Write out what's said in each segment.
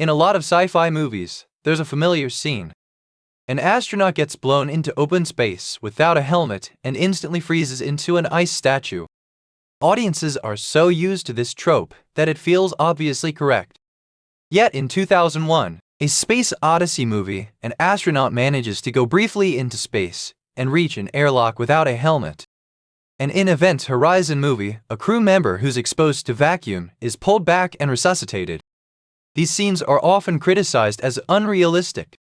In a lot of sci-fi movies, there's a familiar scene. An astronaut gets blown into open space without a helmet and instantly freezes into an ice statue. Audiences are so used to this trope that it feels obviously correct. Yet in 2001, a Space Odyssey movie, an astronaut manages to go briefly into space and reach an airlock without a helmet. And in Event Horizon movie, a crew member who's exposed to vacuum is pulled back and resuscitated. These scenes are often criticized as unrealistic,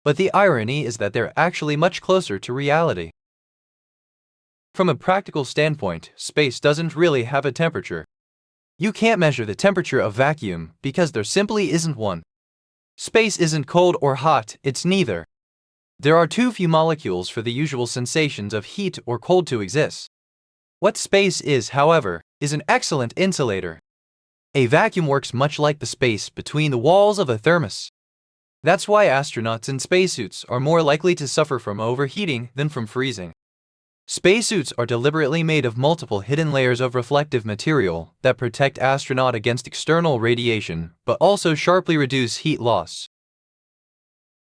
but the irony is that they're actually much closer to reality. From a practical standpoint, space doesn't really have a temperature. You can't measure the temperature of vacuum because there simply isn't one. Space isn't cold or hot, it's neither. There are too few molecules for the usual sensations of heat or cold to exist. What space is, however, is an excellent insulator. A vacuum works much like the space between the walls of a thermos. That's why astronauts in spacesuits are more likely to suffer from overheating than from freezing. Spacesuits are deliberately made of multiple hidden layers of reflective material that protect astronauts against external radiation, but also sharply reduce heat loss.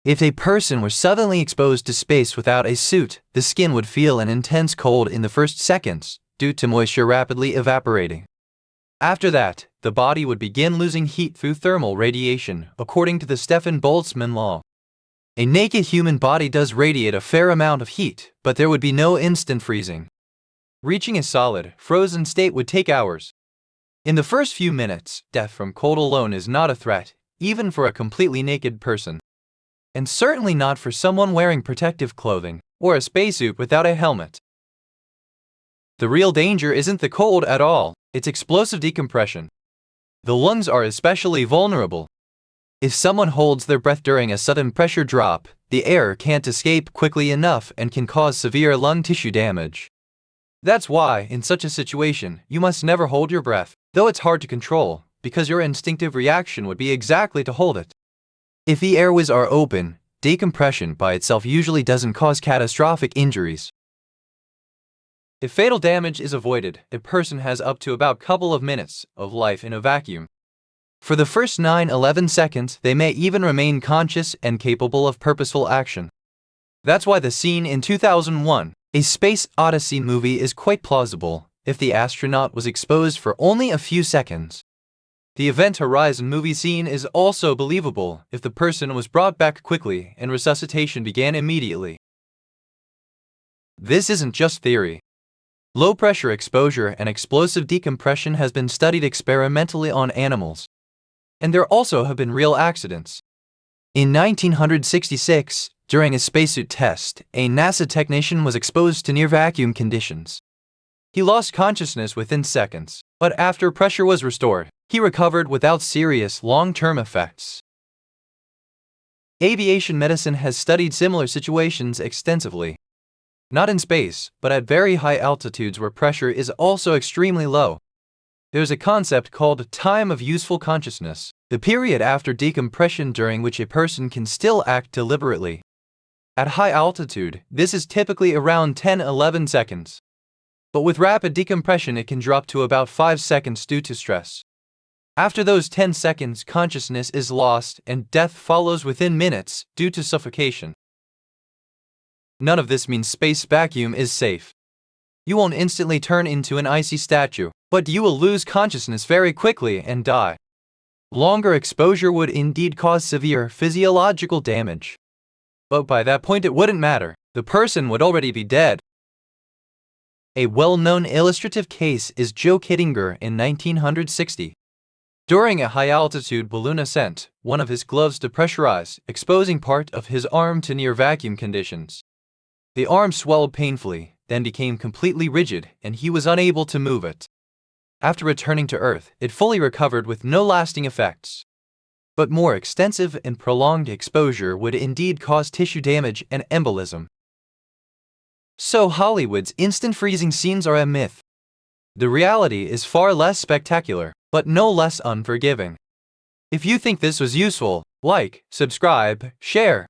If a person were suddenly exposed to space without a suit, the skin would feel an intense cold in the first seconds, due to moisture rapidly evaporating. After that, the body would begin losing heat through thermal radiation, according to the Stefan Boltzmann law. A naked human body does radiate a fair amount of heat, but there would be no instant freezing. Reaching a solid, frozen state would take hours. In the first few minutes, death from cold alone is not a threat, even for a completely naked person. And certainly not for someone wearing protective clothing, or a spacesuit without a helmet. The real danger isn't the cold at all, it's explosive decompression. The lungs are especially vulnerable. If someone holds their breath during a sudden pressure drop, the air can't escape quickly enough and can cause severe lung tissue damage. That's why, in such a situation, you must never hold your breath, though it's hard to control, because your instinctive reaction would be exactly to hold it. If the airways are open, decompression by itself usually doesn't cause catastrophic injuries. If fatal damage is avoided, a person has up to about a couple of minutes of life in a vacuum. For the first 9-11 seconds, they may even remain conscious and capable of purposeful action. That's why the scene in 2001, a Space Odyssey movie, is quite plausible if the astronaut was exposed for only a few seconds. The Event Horizon movie scene is also believable if the person was brought back quickly and resuscitation began immediately. This isn't just theory. Low-pressure exposure and explosive decompression has been studied experimentally on animals. And there also have been real accidents. In 1966, during a spacesuit test, a NASA technician was exposed to near-vacuum conditions. He lost consciousness within seconds, but after pressure was restored, he recovered without serious long-term effects. Aviation medicine has studied similar situations extensively. Not in space, but at very high altitudes where pressure is also extremely low. There's a concept called time of useful consciousness, the period after decompression during which a person can still act deliberately. At high altitude, this is typically around 10-11 seconds. But with rapid decompression it can drop to about 5 seconds due to stress. After those 10 seconds, consciousness is lost and death follows within minutes due to suffocation. None of this means space vacuum is safe. You won't instantly turn into an icy statue, but you will lose consciousness very quickly and die. Longer exposure would indeed cause severe physiological damage. But by that point it wouldn't matter, the person would already be dead. A well-known illustrative case is Joe Kittinger in 1960. During a high-altitude balloon ascent, one of his gloves depressurized, exposing part of his arm to near-vacuum conditions. The arm swelled painfully, then became completely rigid, and he was unable to move it. After returning to Earth, it fully recovered with no lasting effects. But more extensive and prolonged exposure would indeed cause tissue damage and embolism. So Hollywood's instant freezing scenes are a myth. The reality is far less spectacular, but no less unforgiving. If you think this was useful, like, subscribe, share.